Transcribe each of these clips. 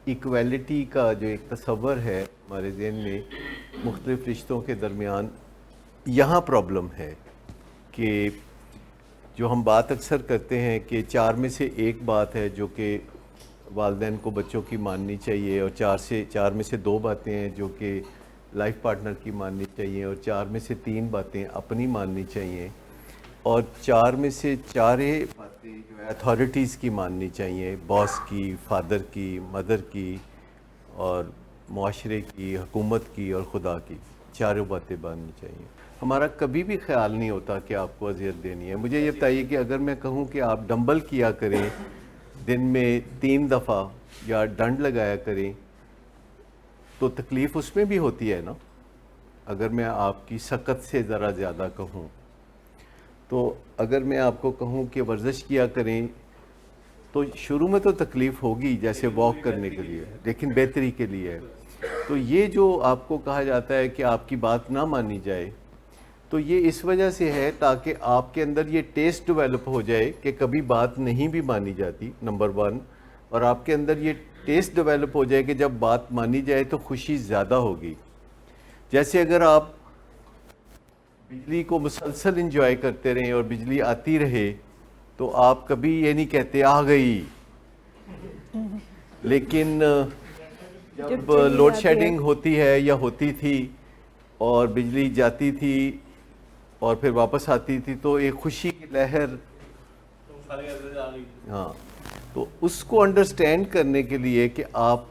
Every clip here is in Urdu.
ایکویلٹی کا جو ایک تصور ہے ہمارے ذہن میں مختلف رشتوں کے درمیان، یہاں پرابلم ہے کہ جو ہم بات اکثر کرتے ہیں کہ 4 میں سے ایک بات ہے جو کہ والدین کو بچوں کی ماننی چاہیے، اور 4 میں سے 2 باتیں ہیں جو کہ لائف پارٹنر کی ماننی چاہیے، اور 4 میں سے 3 باتیں اپنی ماننی چاہیے، اور 4 میں سے 4 باتیں جو ہے اتھارٹیز کی ماننی چاہیے، باس کی، فادر کی، مدر کی، اور معاشرے کی، حکومت کی، اور خدا کی. 4 باتیں ماننی چاہیے. ہمارا کبھی بھی خیال نہیں ہوتا کہ آپ کو اذیت دینی ہے. مجھے یہ بتائیے کہ اگر میں کہوں کہ آپ ڈمبل کیا کریں دن میں 3 دفعہ یا ڈنڈ لگایا کریں، تو تکلیف اس میں بھی ہوتی ہے نا. اگر میں آپ کی سقط سے ذرا زیادہ کہوں، تو اگر میں آپ کو کہوں کہ ورزش کیا کریں، تو شروع میں تو تکلیف ہوگی جیسے واک کرنے کے لیے، لیکن بہتری کے لیے ہے. تو یہ جو آپ کو کہا جاتا ہے کہ آپ کی بات نہ مانی جائے، تو یہ اس وجہ سے ہے تاکہ آپ کے اندر یہ ٹیسٹ ڈیولپ ہو جائے کہ کبھی بات نہیں بھی مانی جاتی، نمبر 1. اور آپ کے اندر یہ ٹیسٹ ڈیولپ ہو جائے کہ جب بات مانی جائے تو خوشی زیادہ ہوگی. جیسے اگر آپ بجلی کو مسلسل انجوائے کرتے رہیں اور بجلی آتی رہے تو آپ کبھی یہ نہیں کہتے آ گئی. لیکن جب لوڈ شیڈنگ ہوتی ہے یا ہوتی تھی اور بجلی جاتی تھی اور پھر واپس آتی تھی تو ایک خوشی کی لہر، ہاں، تو اس کو انڈرسٹینڈ کرنے کے لیے کہ آپ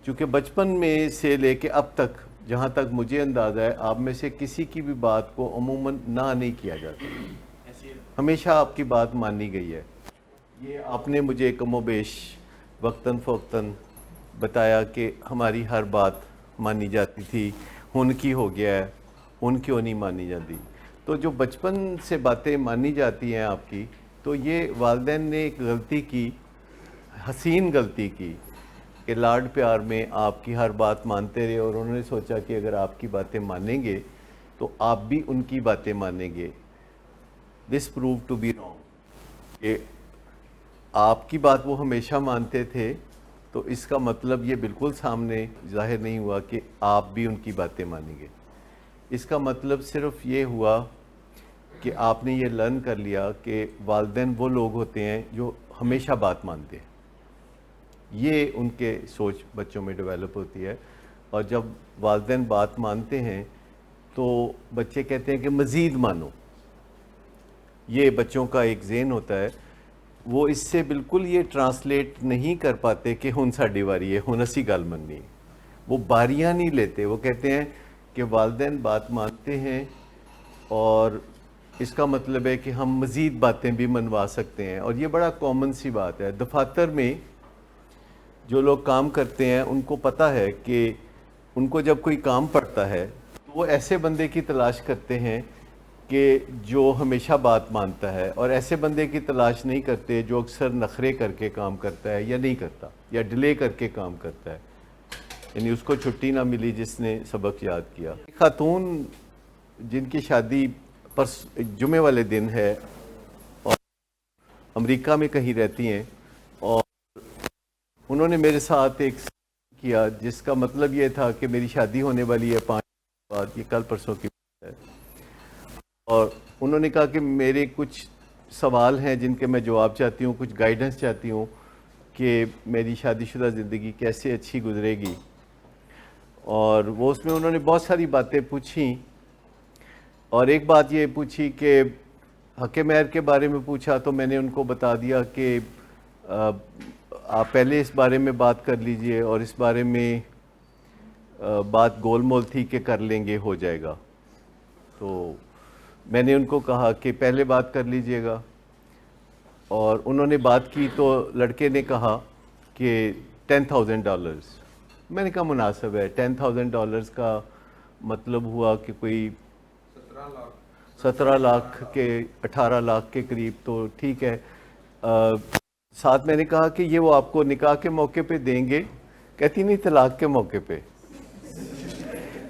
چونکہ بچپن میں سے لے کے اب تک جہاں تک مجھے اندازہ ہے آپ میں سے کسی کی بھی بات کو عموماً نہ نہیں کیا جاتا، ہمیشہ آپ کی بات مانی گئی ہے. یہ آپ نے مجھے کم و بیش وقتاً فوقتاً بتایا کہ ہماری ہر بات مانی جاتی تھی، ان کی ہو گیا ہے، ان کیوں نہیں مانی جاتی. تو جو بچپن سے باتیں مانی جاتی ہیں آپ کی، تو یہ والدین نے ایک غلطی کی، حسین غلطی کی، کہ لاڈ پیار میں آپ کی ہر بات مانتے رہے، اور انہوں نے سوچا کہ اگر آپ کی باتیں مانیں گے تو آپ بھی ان کی باتیں مانیں گے. دس پروو ٹو بی رانگ، کہ آپ کی بات وہ ہمیشہ مانتے تھے، تو اس کا مطلب یہ بالکل سامنے ظاہر نہیں ہوا کہ آپ بھی ان کی باتیں مانیں گے. اس کا مطلب صرف یہ ہوا کہ آپ نے یہ لرن کر لیا کہ والدین وہ لوگ ہوتے ہیں جو ہمیشہ بات مانتے ہیں. یہ ان کے سوچ بچوں میں ڈیولپ ہوتی ہے، اور جب والدین بات مانتے ہیں تو بچے کہتے ہیں کہ مزید مانو. یہ بچوں کا ایک ذہن ہوتا ہے، وہ اس سے بالکل یہ ٹرانسلیٹ نہیں کر پاتے کہ ہن ساڈی واری ہے، ہن اسی گل مننی. وہ باریاں نہیں لیتے، وہ کہتے ہیں کہ والدین بات مانتے ہیں اور اس کا مطلب ہے کہ ہم مزید باتیں بھی منوا سکتے ہیں. اور یہ بڑا کامن سی بات ہے. دفاتر میں جو لوگ کام کرتے ہیں ان کو پتہ ہے کہ ان کو جب کوئی کام پڑتا ہے تو وہ ایسے بندے کی تلاش کرتے ہیں کہ جو ہمیشہ بات مانتا ہے، اور ایسے بندے کی تلاش نہیں کرتے جو اکثر نخرے کر کے کام کرتا ہے یا نہیں کرتا، یا ڈیلے کر کے کام کرتا ہے، یعنی اس کو چھٹی نہ ملی جس نے سبق یاد کیا. خاتون جن کی شادی جمعے والے دن ہے اور امریکہ میں کہیں رہتی ہیں، اور انہوں نے میرے ساتھ ایک کیا جس کا مطلب یہ تھا کہ میری شادی ہونے والی ہے 5 بعد، یہ کل پرسوں کی بات ہے، اور انہوں نے کہا کہ میرے کچھ سوال ہیں جن کے میں جواب چاہتی ہوں، کچھ گائیڈنس چاہتی ہوں کہ میری شادی شدہ زندگی کیسے اچھی گزرے گی. اور وہ اس میں انہوں نے بہت ساری باتیں پوچھیں، اور ایک بات یہ پوچھی کہ حق مہر کے بارے میں پوچھا، تو میں نے ان کو بتا دیا کہ آپ پہلے اس بارے میں بات کر لیجئے، اور اس بارے میں بات گول مول تھی کہ کر لیں گے، ہو جائے گا. تو میں نے ان کو کہا کہ پہلے بات کر لیجئے گا، اور انہوں نے بات کی تو لڑکے نے کہا کہ $10,000. میں نے کہا مناسب ہے. $10,000 کا مطلب ہوا کہ کوئی 17 لاکھ کے 18 لاکھ کے قریب، تو ٹھیک ہے. ساتھ میں نے کہا کہ یہ وہ آپ کو نکاح کے موقع پہ دیں گے؟ کہتی نہیں، طلاق کے موقع پہ.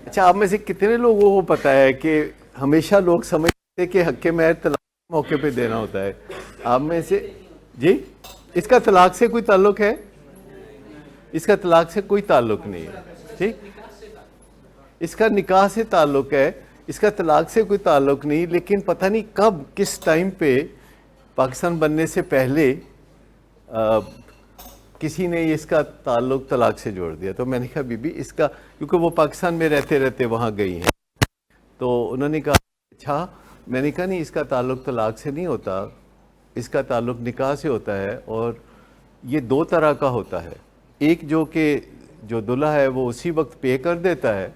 اچھا، آپ میں سے کتنے لوگوں کو پتہ ہے کہ ہمیشہ لوگ سمجھتے ہیں کہ حق مہر طلاق کے موقع پہ دینا ہوتا ہے؟ آپ میں سے جی، اس کا طلاق سے کوئی تعلق ہے؟ اس کا طلاق سے کوئی تعلق نہیں ہے. ٹھیک, اس کا نکاح سے تعلق ہے, اس کا طلاق سے کوئی تعلق نہیں. لیکن پتہ نہیں کب کس ٹائم پہ پاکستان بننے سے پہلے کسی نے اس کا تعلق طلاق سے جوڑ دیا. تو میں نے کہا بی بی اس کا, کیونکہ وہ پاکستان میں رہتے رہتے وہاں گئی ہیں, تو انہوں نے کہا اچھا. میں نے کہا نہیں, اس کا تعلق طلاق سے نہیں ہوتا, اس کا تعلق نکاح سے ہوتا ہے. اور یہ دو طرح کا ہوتا ہے. ایک جو کہ جو دلہا ہے وہ اسی وقت پے کر دیتا ہے,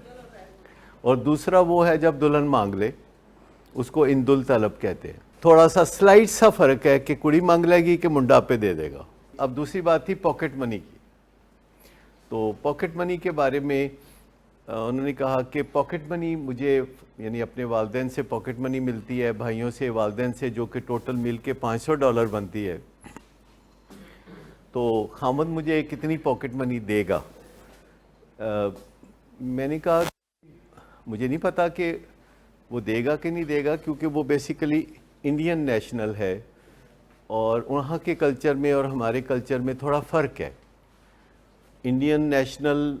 اور دوسرا وہ ہے جب دلہن مانگ لے, اس کو اندل طلب کہتے ہیں. تھوڑا سا سلائٹ سا فرق ہے کہ کڑی مانگ لے گی کہ منڈا پہ دے دے گا. اب دوسری بات تھی پاکٹ منی کی. تو پاکٹ منی کے بارے میں انہوں نے کہا کہ پاکٹ منی مجھے یعنی اپنے والدین سے پاکٹ منی ملتی ہے, بھائیوں سے, والدین سے, جو کہ ٹوٹل مل کے $500 بنتی ہے. تو خامد مجھے کتنی پاکٹ منی دے گا؟ میں نے کہا مجھے نہیں پتا کہ وہ دے گا کہ نہیں دے گا, کیونکہ وہ بیسیکلی انڈین نیشنل ہے, اور وہاں کے کلچر میں اور ہمارے کلچر میں تھوڑا فرق ہے. انڈین نیشنل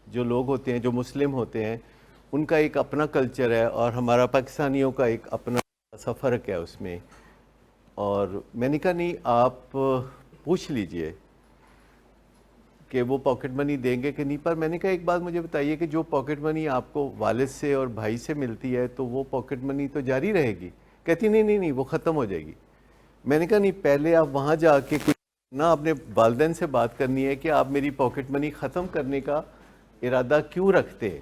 جو لوگ ہوتے ہیں, جو مسلم ہوتے ہیں, ان کا ایک اپنا کلچر ہے, اور ہمارا پاکستانیوں کا ایک اپنا سا فرق ہے اس میں. اور میں نے کہا نہیں, آپ پوچھ لیجئے کہ وہ پاکٹ منی دیں گے کہ نہیں. پر میں نے کہا ایک بات مجھے بتائیے کہ جو پاکٹ منی آپ کو والد سے اور بھائی سے ملتی ہے تو وہ پاکٹ منی تو جاری رہے گی. کہتی نہیں وہ ختم ہو جائے گی. میں نے کہا نہیں, پہلے آپ وہاں جا کے نہ اپنے والدین سے بات کرنی ہے کہ آپ میری پاکٹ منی ختم کرنے کا ارادہ کیوں رکھتے ہیں,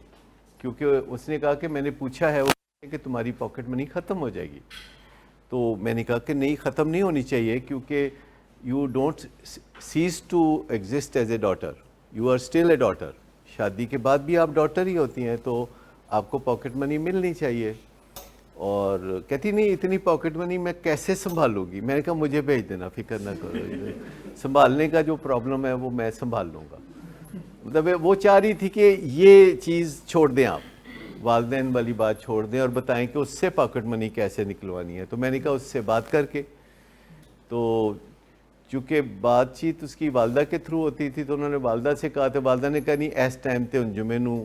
کیونکہ اس نے کہا کہ میں نے پوچھا ہے کہ تمہاری پاکٹ منی ختم ہو جائے گی. تو میں نے کہا کہ نہیں, ختم نہیں ہونی چاہیے, کیونکہ you don't cease to exist as a daughter, you are still a daughter. شادی کے بعد بھی آپ ڈاٹر ہی ہوتی ہیں, تو آپ کو پاکٹ منی ملنی چاہیے. اور کہتی نہیں, اتنی پاکٹ منی میں کیسے سنبھالوں گی؟ میں نے کہا مجھے بھیج دینا, فکر نہ کرو, سنبھالنے کا جو پرابلم ہے وہ میں سنبھال لوں گا. مطلب وہ چاہ رہی تھی کہ یہ چیز چھوڑ دیں, آپ والدین والی بات چھوڑ دیں, اور بتائیں کہ اس سے پاکٹ منی کیسے نکلوانی ہے. تو میں نے کہا اس سے بات کر کے, تو چونکہ بات چیت اس کی والدہ کے تھرو ہوتی تھی, تو انہوں نے والدہ سے کہا, تو والدہ نے کہا نہیں ایس ٹائم تے ان جمعے نو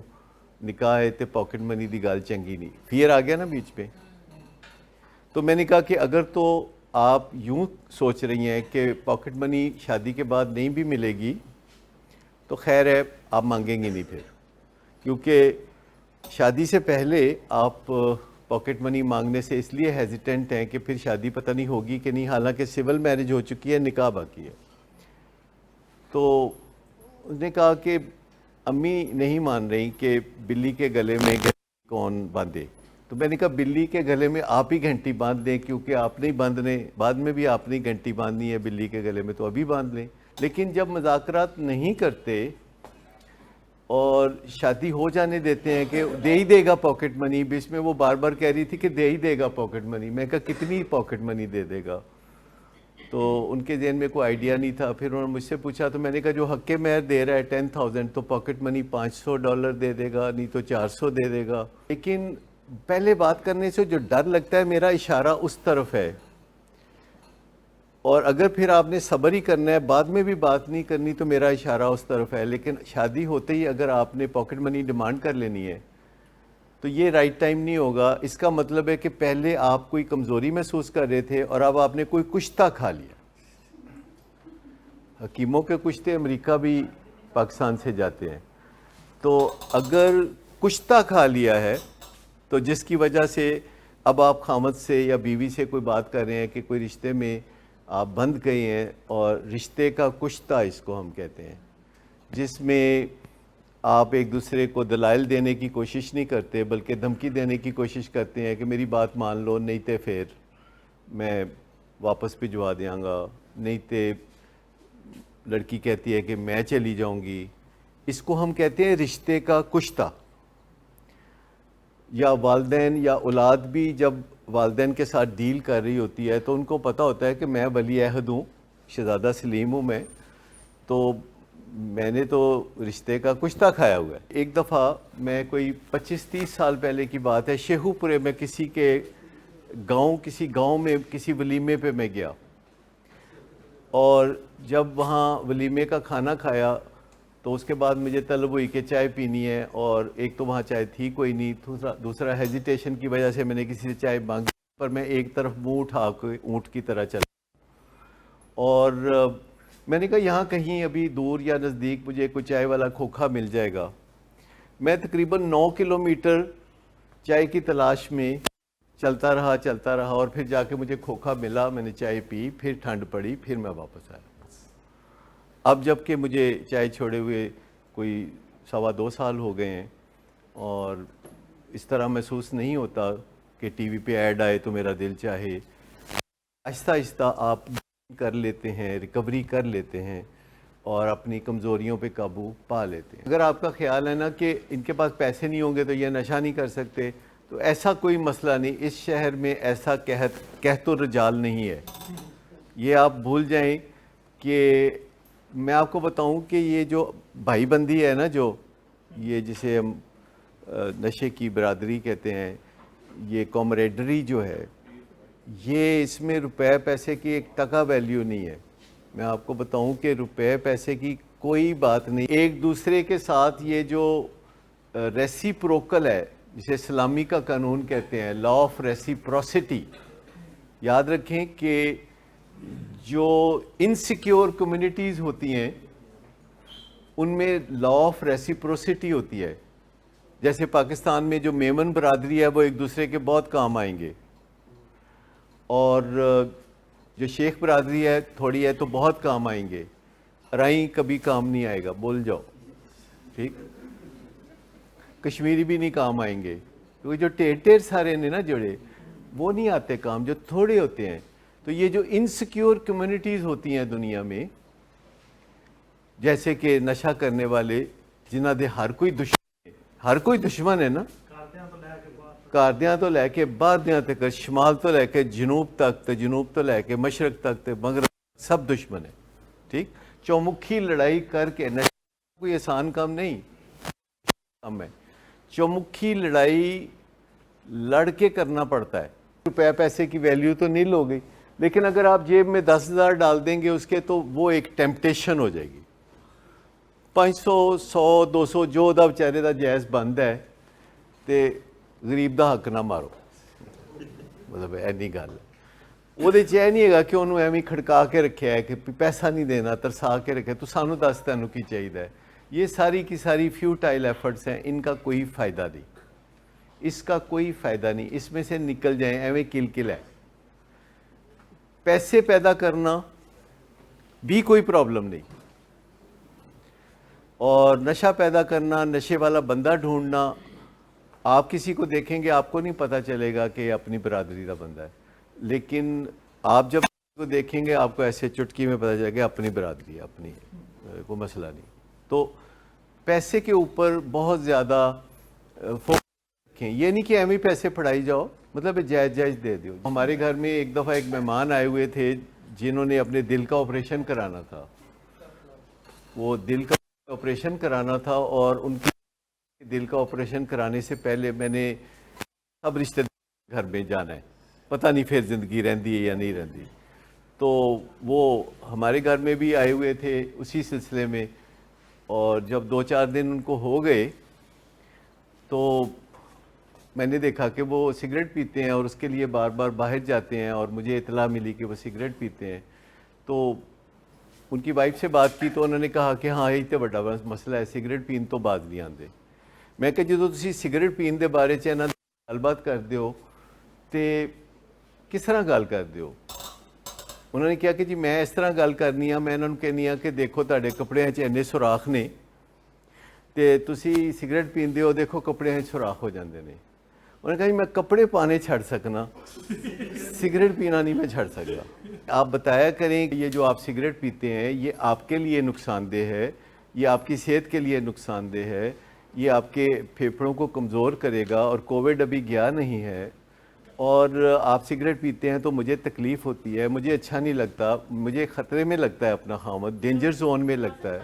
نکاح ہے تے پاکٹ منی دی گال چنگی نہیں. فیئر آ گیا نا بیچ پہ. تو میں نے کہا کہ اگر تو آپ یوں سوچ رہی ہیں کہ پاکٹ منی شادی کے بعد نہیں بھی ملے گی تو خیر ہے, آپ مانگیں گے نہیں پھر, کیونکہ شادی سے پہلے آپ پاکٹ منی مانگنے سے اس لیے ہیزیٹنٹ ہیں کہ پھر شادی پتہ نہیں ہوگی کہ نہیں, حالانکہ سول میرج ہو چکی ہے, نکاح باقی ہے. تو اس نے کہا کہ امی نہیں مان رہی کہ بلی کے گلے میں کون باندھے. تو میں نے کہا بلی کے گلے میں آپ ہی گھنٹی باندھ دیں, کیونکہ آپ نہیں باندھنے, بعد میں بھی آپ نے گھنٹی باندھنی ہے بلی کے گلے میں, تو ابھی باندھ لیں. لیکن جب مذاکرات نہیں کرتے اور شادی ہو جانے دیتے ہیں کہ دے ہی دے گا پاکٹ منی, بیچ میں وہ بار بار کہہ رہی تھی کہ دے ہی دے گا پاکٹ منی. میں کہا کتنی پاکٹ منی دے دے گا؟ تو ان کے ذہن میں کوئی آئیڈیا نہیں تھا. پھر انہوں نے مجھ سے پوچھا, تو میں نے کہا جو حق مہر دے رہا ہے 10,000, تو پاکٹ منی $500 دے دے گا, نہیں تو 400 دے دے گا. لیکن پہلے بات کرنے سے جو ڈر لگتا ہے, میرا اشارہ اس طرف ہے, اور اگر پھر آپ نے صبر ہی کرنا ہے, بعد میں بھی بات نہیں کرنی, تو میرا اشارہ اس طرف ہے. لیکن شادی ہوتے ہی اگر آپ نے پاکٹ منی ڈیمانڈ کر لینی ہے تو یہ رائٹ ٹائم نہیں ہوگا. اس کا مطلب ہے کہ پہلے آپ کوئی کمزوری محسوس کر رہے تھے, اور اب آپ نے کوئی کشتہ کھا لیا. حکیموں کے کشتے امریکہ بھی پاکستان سے جاتے ہیں. تو اگر کشتہ کھا لیا ہے, تو جس کی وجہ سے اب آپ خامد سے یا بیوی سے کوئی بات کر رہے ہیں کہ کوئی رشتے میں آپ بندھ گئے ہیں, اور رشتے کا کشتہ اس کو ہم کہتے ہیں, جس میں آپ ایک دوسرے کو دلائل دینے کی کوشش نہیں کرتے, بلکہ دھمکی دینے کی کوشش کرتے ہیں کہ میری بات مان لو, نہیں تے پھر میں واپس بھجوا دیاں گا, نہیں تے لڑکی کہتی ہے کہ میں چلی جاؤں گی. اس کو ہم کہتے ہیں رشتے کا کشتہ. یا والدین یا اولاد بھی جب والدین کے ساتھ ڈیل کر رہی ہوتی ہے, تو ان کو پتہ ہوتا ہے کہ میں ولی عہد ہوں, شہزادہ سلیم ہوں میں, تو میں نے تو رشتے کا کشتہ کھایا ہوا ہے. ایک دفعہ میں کوئی 25-30 سال پہلے کی بات ہے, شیخو پورے میں کسی گاؤں میں کسی ولیمے پہ میں گیا, اور جب وہاں ولیمے کا کھانا کھایا تو اس کے بعد مجھے طلب ہوئی کہ چائے پینی ہے، اور ایک تو وہاں چائے تھی کوئی نہیں، دوسرا ہیزیٹیشن کی وجہ سے میں نے کسی سے چائے مانگی، پر میں ایک طرف منہ اٹھا کے اونٹ کی طرح چلا، اور میں نے کہا یہاں کہیں ابھی دور یا نزدیک مجھے کوئی چائے والا کھوکھا مل جائے گا۔ میں تقریباً 9 کلومیٹر چائے کی تلاش میں چلتا رہا، اور پھر جا کے مجھے کھوکھا ملا، میں نے چائے پی، پھر ٹھنڈ پڑی، پھر میں واپس آیا۔ اب جب کہ مجھے چائے چھوڑے ہوئے کوئی 2.25 سال ہو گئے ہیں، اور اس طرح محسوس نہیں ہوتا کہ ٹی وی پہ ایڈ آئے تو میرا دل چاہے۔ آہستہ آہستہ آپ کر لیتے ہیں، ریکوری کر لیتے ہیں، اور اپنی کمزوریوں پہ قابو پا لیتے ہیں۔ اگر آپ کا خیال ہے نا کہ ان کے پاس پیسے نہیں ہوں گے تو یہ نشہ نہیں کر سکتے، تو ایسا کوئی مسئلہ نہیں۔ اس شہر میں ایسا قحط الرجال نہیں ہے، یہ آپ بھول جائیں۔ کہ میں آپ کو بتاؤں کہ یہ جو بھائی بندی ہے نا، جو یہ جسے ہم نشے کی برادری کہتے ہیں، یہ کامریڈری جو ہے، یہ اس میں روپے پیسے کی ایک ٹکا ویلیو نہیں ہے۔ میں آپ کو بتاؤں کہ روپے پیسے کی کوئی بات نہیں، ایک دوسرے کے ساتھ یہ جو ریسیپروکل ہے، جسے اسلامی کا قانون کہتے ہیں، لا آف ریسیپروسٹی، یاد رکھیں کہ جو انسیکیور کمیونٹیز ہوتی ہیں ان میں لا آف ریسیپروسٹی ہوتی ہے۔ جیسے پاکستان میں جو میمن برادری ہے وہ ایک دوسرے کے بہت کام آئیں گے، اور جو شیخ برادری ہے تھوڑی ہے تو بہت کام آئیں گے، رائی کبھی کام نہیں آئے گا، بول جاؤ ٹھیک۔ کشمیری بھی نہیں کام آئیں گے، کیونکہ جو ٹیر سارے نے نا جڑے، وہ نہیں آتے کام، جو تھوڑے ہوتے ہیں۔ تو یہ جو انسیکیور کمیونٹیز ہوتی ہیں دنیا میں، جیسے کہ نشہ کرنے والے جنہ دے ہر کوئی دشمن ہے نا، کاردیاں تو لے کے باہر دیاں تک، شمال تو لے کے جنوب تک، جنوب تو لے کے مشرق تک، مغرب سب دشمن ہیں ٹھیک۔ چومکھی لڑائی کر کے، نشہ کوئی آسان کام نہیں کام ہے، چومکھی لڑائی لڑ کے کرنا پڑتا ہے۔ روپے پیسے کی ویلیو تو نیل ہو گئی، لیکن اگر آپ جیب میں 10,000 ڈال دیں گے اس کے، تو وہ ایک ٹیمپٹیشن ہو جائے گی۔ 500 100 200 جو دا بیچارے دا جائز بند ہے، تے غریب دا حق نہ مارو، مطلب اینی گل ہے۔ وہ چاہ نہیں ہے کہ انہوں ایویں کھڑکا کے رکھیا ہے کہ پیسہ نہیں دینا، ترسا کے رکھے، تو سانو دس تینوں کی چاہیے۔ یہ ساری کی ساری فیوٹائل ایفرٹس ہیں، ان کا کوئی فائدہ نہیں، اس کا کوئی فائدہ نہیں، اس میں سے نکل جائیں، ایویں کل ہے۔ پیسے پیدا کرنا بھی کوئی پرابلم نہیں، اور نشہ پیدا کرنا، نشے والا بندہ ڈھونڈنا، آپ کسی کو دیکھیں گے آپ کو نہیں پتہ چلے گا کہ اپنی برادری کا بندہ ہے، لیکن آپ جب کو دیکھیں گے آپ کو ایسے چٹکی میں پتہ چلے گا اپنی برادری ہے، اپنی کوئی مسئلہ نہیں۔ تو پیسے کے اوپر بہت زیادہ فوکس رکھیں، یہ نہیں کہ ایویں پیسے پڑھائی جاؤ، مطلب جائز دے دیو۔ ہمارے گھر میں ایک دفعہ ایک مہمان آئے ہوئے تھے جنہوں نے اپنے دل کا آپریشن کرانا تھا، وہ دل کا آپریشن کرانا تھا، اور ان کی دل کا آپریشن کرانے سے پہلے میں نے سب رشتہ دار گھر میں جانا ہے، پتہ نہیں پھر زندگی رہندی ہے یا نہیں رہندی۔ تو وہ ہمارے گھر میں بھی آئے ہوئے تھے اسی سلسلے میں، اور جب 2-4 دن ان کو ہو گئے تو میں نے دیکھا کہ وہ سگریٹ پیتے ہیں، اور اس کے لیے بار بار باہر جاتے ہیں، اور مجھے اطلاع ملی کہ وہ سگریٹ پیتے ہیں۔ تو ان کی وائف سے بات کی تو انہوں نے کہا کہ ہاں یہ تو بڑا مسئلہ ہے، سگریٹ پین تو بعد نہیں آتے۔ میں کہ جدو تسی سگریٹ پین دے بارے چ انہاں گل بات کر دیو تے کس طرح گل کر دیو؟ انہوں نے کہا کہ جی میں اس طرح گل کرنی ہاں، میں انہوں نے کہنی ہاں کہ دیکھو تہاڈے کپڑے چ اینے سوراخ نے، تے تسی سگریٹ پیندے ہو، دیکھو کپڑے سوراخ ہو جاندے نے۔ انہوں نے کہا جی میں کپڑے پانے چھڑ سکنا، سگریٹ پینا نہیں میں چھڑ سکتا۔ آپ بتایا کریں کہ یہ جو آپ سگریٹ پیتے ہیں یہ آپ کے لیے نقصان دہ ہے، یہ آپ کی صحت کے لیے نقصان دہ ہے، یہ آپ کے پھیپھڑوں کو کمزور کرے گا، اور کووڈ ابھی گیا نہیں ہے، اور آپ سگریٹ پیتے ہیں تو مجھے تکلیف ہوتی ہے، مجھے اچھا نہیں لگتا، مجھے خطرے میں لگتا ہے، اپنا خامد ڈینجر زون میں لگتا ہے۔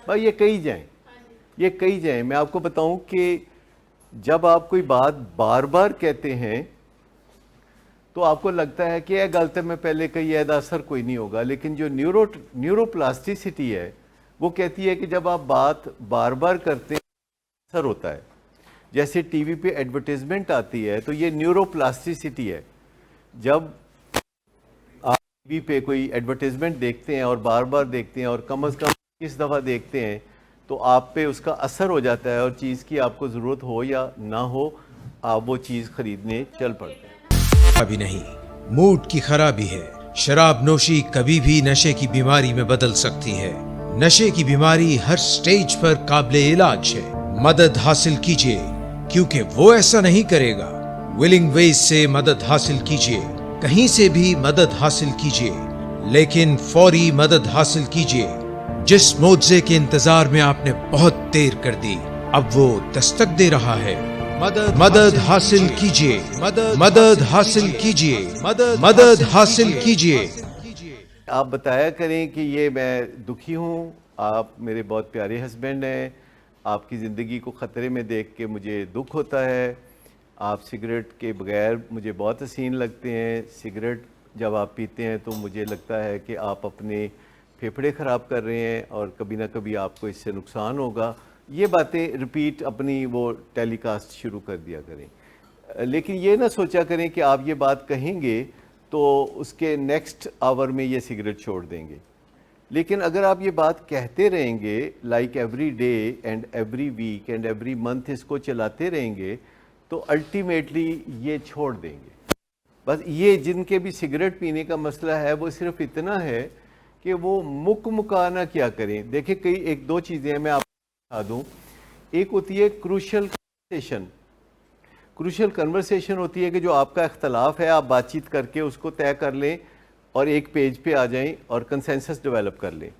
بھائی یہ کہی جائیں، میں آپ کو بتاؤں کہ جب آپ کوئی بات بار بار کہتے ہیں تو آپ کو لگتا ہے کہ یہ گل تو میں پہلے کہی ہے، اثر کوئی نہیں ہوگا، لیکن جو نیورو پلاسٹیسٹی ہے وہ کہتی ہے کہ جب آپ بات بار بار کرتے ہیں اثر ہوتا ہے. جیسے ٹی وی پہ ایڈورٹیزمنٹ آتی ہے تو یہ نیورو پلاسٹیسٹی ہے. جب آپ ٹی وی پہ کوئی ایڈورٹیزمنٹ دیکھتے ہیں اور بار بار دیکھتے ہیں اور کم از کم 20 دفعہ دیکھتے ہیں تو آپ پہ اس کا اثر ہو جاتا ہے اور چیز کی آپ کو ضرورت ہو یا نہ ہو آپ وہ چیز خریدنے چل پڑتے ہیں. ابھی نہیں، موڈ کی خرابی ہے. شراب نوشی کبھی بھی نشے کی بیماری میں بدل سکتی ہے. نشے کی بیماری ہر سٹیج پر قابل علاج ہے. مدد حاصل کیجیے کیونکہ وہ ایسا نہیں کرے گا. ولنگ ویز سے مدد حاصل کیجیے. کہیں سے بھی مدد حاصل کیجیے لیکن فوری مدد حاصل کیجیے. جس معجزے کے انتظار میں آپ نے بہت دیر کر دی اب وہ دستک دے رہا ہے. مدد حاصل کیجیے. مدد حاصل کیجیے. مدد حاصل کیجیے. آپ بتایا کریں کہ یہ میں دکھی ہوں، آپ میرے بہت پیارے ہسبینڈ ہیں، آپ کی زندگی کو خطرے میں دیکھ کے مجھے دکھ ہوتا ہے. آپ سگریٹ کے بغیر مجھے بہت حسین لگتے ہیں. سگریٹ جب آپ پیتے ہیں تو مجھے لگتا ہے کہ آپ اپنے پھیپھڑے خراب کر رہے ہیں اور کبھی نہ کبھی آپ کو اس سے نقصان ہوگا. یہ باتیں ریپیٹ اپنی وہ ٹیلی کاسٹ شروع کر دیا کریں. لیکن یہ نہ سوچا کریں کہ آپ یہ بات کہیں گے تو اس کے نیکسٹ آور میں یہ سگریٹ چھوڑ دیں گے. لیکن اگر آپ یہ بات کہتے رہیں گے like every day and every week and every month اس کو چلاتے رہیں گے تو الٹیمیٹلی یہ چھوڑ دیں گے. بس یہ جن کے بھی سگریٹ پینے کا مسئلہ ہے وہ صرف اتنا ہے کہ وہ مکانہ کیا کریں. دیکھیں کئی ایک دو چیزیں ہیں میں آپ کو بتا دوں. ایک ہوتی ہے کروشل کنورسیشن. کروشل کنورسیشن ہوتی ہے کہ جو آپ کا اختلاف ہے آپ بات چیت کر کے اس کو طے کر لیں اور ایک پیج پہ آ جائیں اور کنسنسس ڈیولپ کر لیں.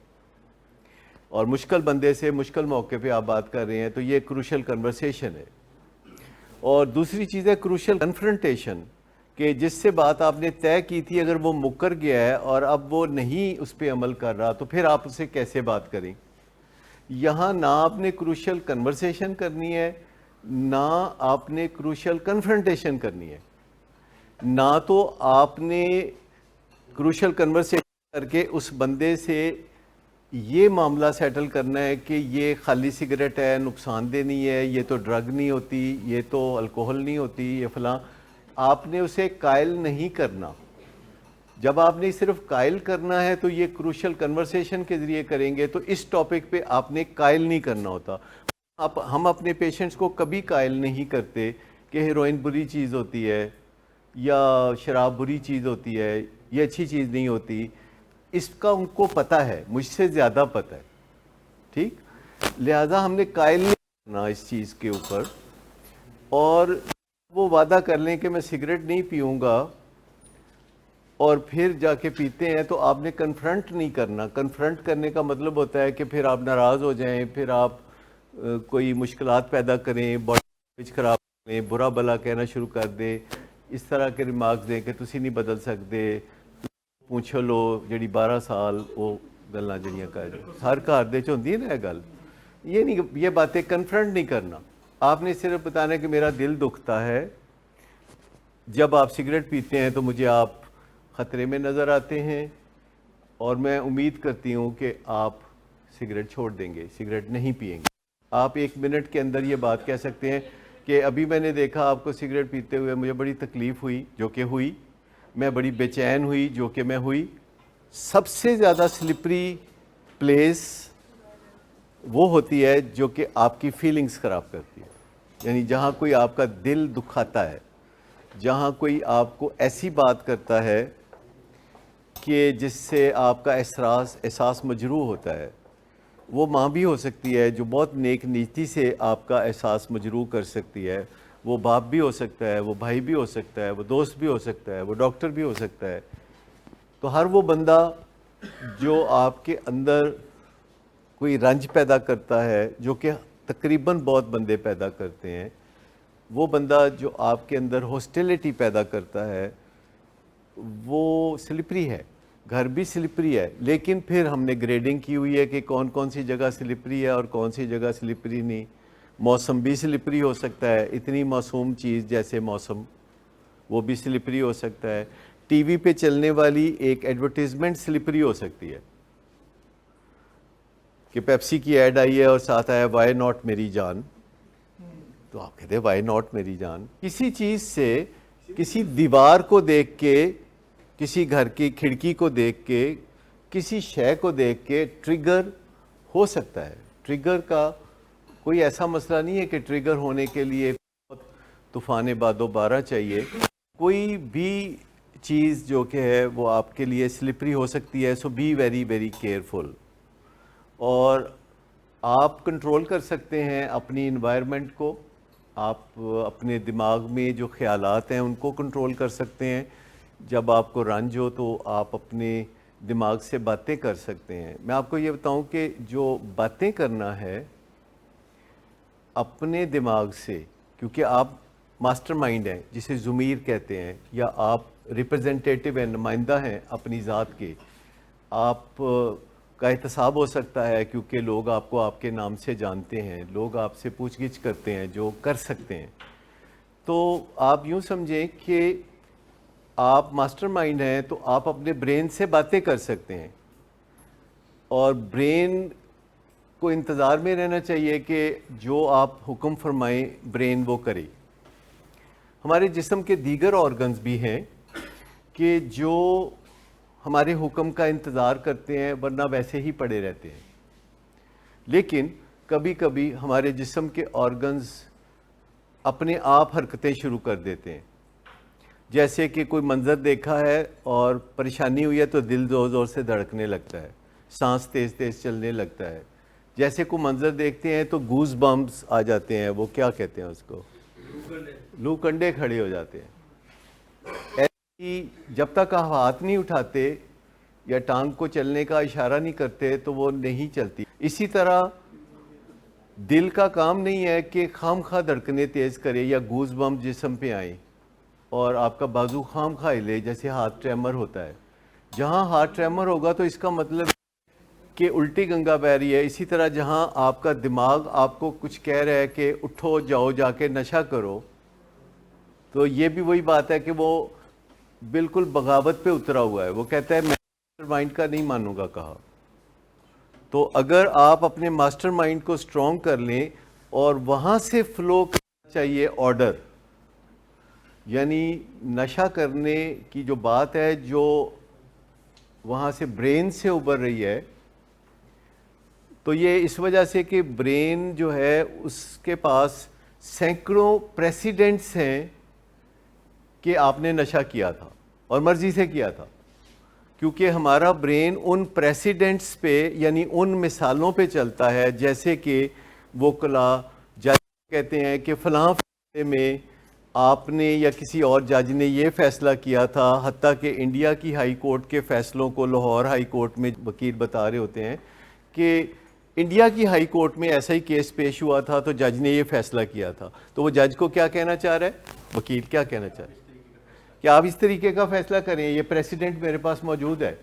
اور مشکل بندے سے مشکل موقع پہ آپ بات کر رہے ہیں تو یہ کروشل کنورسیشن ہے. اور دوسری چیز ہے کروشل کنفرنٹیشن کہ جس سے بات آپ نے طے کی تھی اگر وہ مکر گیا ہے اور اب وہ نہیں اس پہ عمل کر رہا تو پھر آپ اسے کیسے بات کریں. یہاں نہ آپ نے کروشل کنورسیشن کرنی ہے نہ آپ نے کروشل کنفرنٹیشن کرنی ہے. نہ تو آپ نے کروشل کنورسیشن کر کے اس بندے سے یہ معاملہ سیٹل کرنا ہے کہ یہ خالی سگریٹ ہے، نقصان دہ نہیں ہے، یہ تو ڈرگ نہیں ہوتی، یہ تو الکوہل نہیں ہوتی، یہ فلاں. آپ نے اسے قائل نہیں کرنا. جب آپ نے صرف قائل کرنا ہے تو یہ کروشل کنورسیشن کے ذریعے کریں گے. تو اس ٹاپک پہ آپ نے قائل نہیں کرنا ہوتا. ہم اپنے پیشنٹس کو کبھی قائل نہیں کرتے کہ ہیروئن بری چیز ہوتی ہے یا شراب بری چیز ہوتی ہے، یہ اچھی چیز نہیں ہوتی. اس کا ان کو پتہ ہے، مجھ سے زیادہ پتہ ہے. ٹھیک، لہذا ہم نے قائل نہیں کرنا اس چیز کے اوپر. اور وہ وعدہ کر لیں کہ میں سگریٹ نہیں پیوں گا اور پھر جا کے پیتے ہیں تو آپ نے کنفرنٹ نہیں کرنا. کنفرنٹ کرنے کا مطلب ہوتا ہے کہ پھر آپ ناراض ہو جائیں، پھر آپ کوئی مشکلات پیدا کریں، باڈی خراب کریں، برا بلا کہنا شروع کر دیں، اس طرح کے ریمارکس دیں کہ تسی نہیں بدل سکتے، پوچھو لو جڑی 12 سال وہ گلاں جڑیاں کر ہر گھر دے چ ہوندی ہے نا یہ گل. یہ نہیں، یہ باتیں کنفرنٹ نہیں کرنا. آپ نے صرف بتانا کہ میرا دل دکھتا ہے جب آپ سگریٹ پیتے ہیں تو مجھے آپ خطرے میں نظر آتے ہیں اور میں امید کرتی ہوں کہ آپ سگریٹ چھوڑ دیں گے، سگریٹ نہیں پئیں گے. آپ 1 منٹ کے اندر یہ بات کہہ سکتے ہیں کہ ابھی میں نے دیکھا آپ کو سگریٹ پیتے ہوئے، مجھے بڑی تکلیف ہوئی جو کہ ہوئی، میں بڑی بے چین ہوئی جو کہ میں ہوئی. سب سے زیادہ سلپری پلیس وہ ہوتی ہے جو کہ آپ کی فیلنگز خراب کرتی ہے. یعنی جہاں کوئی آپ کا دل دکھاتا ہے، جہاں کوئی آپ کو ایسی بات کرتا ہے کہ جس سے آپ کا احساس مجروح ہوتا ہے. وہ ماں بھی ہو سکتی ہے جو بہت نیک نیتی سے آپ کا احساس مجروح کر سکتی ہے، وہ باپ بھی ہو سکتا ہے، وہ بھائی بھی ہو سکتا ہے، وہ دوست بھی ہو سکتا ہے، وہ ڈاکٹر بھی ہو سکتا ہے. تو ہر وہ بندہ جو آپ کے اندر کوئی رنج پیدا کرتا ہے، جو کہ تقریباً بہت بندے پیدا کرتے ہیں، وہ بندہ جو آپ کے اندر ہاسٹیلٹی پیدا کرتا ہے وہ سلپری ہے. گھر بھی سلپری ہے، لیکن پھر ہم نے گریڈنگ کی ہوئی ہے کہ کون کون سی جگہ سلپری ہے اور کون سی جگہ سلپری نہیں. موسم بھی سلپری ہو سکتا ہے، اتنی معصوم چیز جیسے موسم وہ بھی سلپری ہو سکتا ہے. ٹی وی پہ چلنے والی ایک ایڈورٹیزمنٹ سلپری ہو سکتی ہے. کہ پیپسی کی ایڈ آئی ہے اور ساتھ آیا وائی ناٹ میری جان, تو آپ کہتے ہیں وائی ناٹ میری جان. کسی چیز سے, کسی دیوار کو دیکھ کے, کسی گھر کی کھڑکی کو دیکھ کے, کسی شے کو دیکھ کے ٹریگر ہو سکتا ہے. ٹریگر کا کوئی ایسا مسئلہ نہیں ہے کہ ٹریگر ہونے کے لیے طوفان باد و بارہ چاہیے. کوئی بھی چیز جو کہ ہے وہ آپ کے لیے سلپری ہو سکتی ہے. سو بی ویری ویری کیئرفل. اور آپ کنٹرول کر سکتے ہیں اپنی انوائرمنٹ کو, آپ اپنے دماغ میں جو خیالات ہیں ان کو کنٹرول کر سکتے ہیں. جب آپ کو رنج ہو تو آپ اپنے دماغ سے باتیں کر سکتے ہیں. میں آپ کو یہ بتاؤں کہ جو باتیں کرنا ہے اپنے دماغ سے, کیونکہ آپ ماسٹر مائنڈ ہیں جسے ضمیر کہتے ہیں, یا آپ ریپرزنٹیٹیو ہیں, نمائندہ ہیں اپنی ذات کے. آپ کا احتساب ہو سکتا ہے کیونکہ لوگ آپ کو آپ کے نام سے جانتے ہیں, لوگ آپ سے پوچھ گچھ کرتے ہیں جو کر سکتے ہیں. تو آپ یوں سمجھیں کہ آپ ماسٹر مائنڈ ہیں تو آپ اپنے برین سے باتیں کر سکتے ہیں, اور برین کو انتظار میں رہنا چاہیے کہ جو آپ حکم فرمائیں برین وہ کرے. ہمارے جسم کے دیگر آرگنز بھی ہیں کہ جو ہمارے حکم کا انتظار کرتے ہیں, ورنہ ویسے ہی پڑے رہتے ہیں. لیکن کبھی کبھی ہمارے جسم کے آرگنز اپنے آپ حرکتیں شروع کر دیتے ہیں. جیسے کہ کوئی منظر دیکھا ہے اور پریشانی ہوئی ہے تو دل زور زور سے دھڑکنے لگتا ہے, سانس تیز تیز چلنے لگتا ہے. جیسے کوئی منظر دیکھتے ہیں تو گوز بمپس آ جاتے ہیں, وہ کیا کہتے ہیں اس کو, لو کنڈے کھڑے ہو جاتے ہیں. ایسی جب تک آپ ہاتھ نہیں اٹھاتے یا ٹانگ کو چلنے کا اشارہ نہیں کرتے تو وہ نہیں چلتی. اسی طرح دل کا کام نہیں ہے کہ خام خواہ دھڑکنے تیز کرے یا گوز بمپ جسم پہ آئیں اور آپ کا بازو خام خواہ لے, جیسے ہاتھ ٹریمر ہوتا ہے. جہاں ہاتھ ٹریمر ہوگا تو اس کا مطلب کہ الٹی گنگا بہ رہی ہے. اسی طرح جہاں آپ کا دماغ آپ کو کچھ کہہ رہا ہے کہ اٹھو جاؤ جا کے نشہ کرو, تو یہ بھی وہی بات ہے کہ وہ بالکل بغاوت پہ اترا ہوا ہے. وہ کہتا ہے میں ماسٹر مائنڈ کا نہیں مانوں گا کہا. تو اگر آپ اپنے ماسٹر مائنڈ کو سٹرونگ کر لیں اور وہاں سے فلو کرنا چاہیے آرڈر, یعنی نشہ کرنے کی جو بات ہے جو وہاں سے برین سے ابھر رہی ہے, تو یہ اس وجہ سے کہ برین جو ہے اس کے پاس سینکڑوں پریسیڈنٹس ہیں کہ آپ نے نشہ کیا تھا اور مرضی سے کیا تھا. کیونکہ ہمارا برین ان پریسیڈنٹس پہ یعنی ان مثالوں پہ چلتا ہے, جیسے کہ وکلا جج کہتے ہیں کہ فلاں فیصلے میں آپ نے یا کسی اور جج نے یہ فیصلہ کیا تھا. حتیٰ کہ انڈیا کی ہائی کورٹ کے فیصلوں کو لاہور ہائی کورٹ میں وکیل بتا رہے ہوتے ہیں کہ انڈیا کی ہائی کورٹ میں ایسا ہی کیس پیش ہوا تھا تو جج نے یہ فیصلہ کیا تھا. تو وہ جج کو کیا کہنا چاہ رہا ہے, وکیل کیا کہنا چاہ رہا ہے کہ آپ اس طریقے کا فیصلہ کریں, یہ پریسیڈنٹ میرے پاس موجود ہے.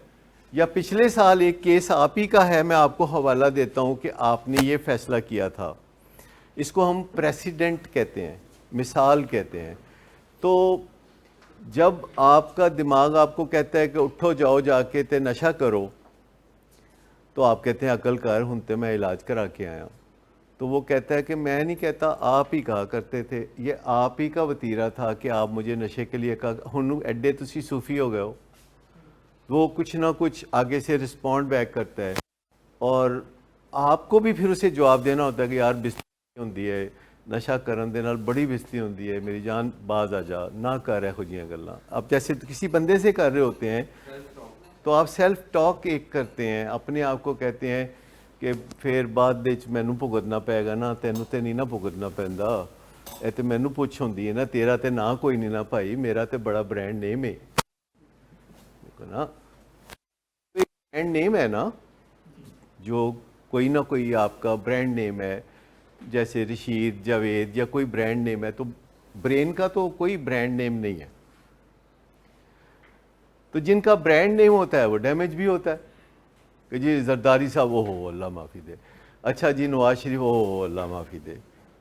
یا پچھلے سال ایک کیس آپ ہی کا ہے, میں آپ کو حوالہ دیتا ہوں کہ آپ نے یہ فیصلہ کیا تھا. اس کو ہم پریسیڈنٹ کہتے ہیں, مثال کہتے ہیں. تو جب آپ کا دماغ آپ کو کہتا ہے کہ اٹھو جاؤ جا کے تے نشہ کرو, تو آپ کہتے ہیں عقل کر ہن تے میں علاج کرا کے آیا. تو وہ کہتا ہے کہ میں نہیں کہتا, آپ ہی کہا کرتے تھے, یہ آپ ہی کا وتیرہ تھا کہ آپ مجھے نشے کے لیے کہا. ہن ایڈے تسی صوفی ہو گئے ہو. وہ کچھ نہ کچھ آگے سے رسپونڈ بیک کرتا ہے, اور آپ کو بھی پھر اسے جواب دینا ہوتا ہے کہ یار بستی ہوندی ہے, نشہ کرن دے نال بڑی بستی ہوندی ہے, میری جان باز آ جا, نہ کر ایہو جیاں گلاں. آپ جیسے کسی بندے سے کر رہے ہوتے ہیں تو آپ سیلف ٹاک ایک کرتے ہیں, اپنے آپ کو کہتے ہیں کہ پھر بعد وچ مینوں بھگتنا پے گا نا, تینوں تے نہیں نا بھگتنا پیندا, اے تے مینوں پوچھ ہوندی ہے نا, تیرا تے نا کوئی نہیں نا بھائی, میرا تے بڑا برانڈ نیم ہے نا. برانڈ نیم ہے نا, جو کوئی نہ کوئی آپ کا برانڈ نیم ہے, جیسے رشید, جاوید یا کوئی برانڈ نیم ہے. تو برین کا تو کوئی برانڈ نیم نہیں ہے. تو جن کا برانڈ نیم ہوتا ہے وہ ڈیمیج بھی ہوتا ہے کہ جی زرداری صاحب وہ ہو اللہ معافی دے, اچھا جی نواز شریف وہ ہو اللہ معافی دے,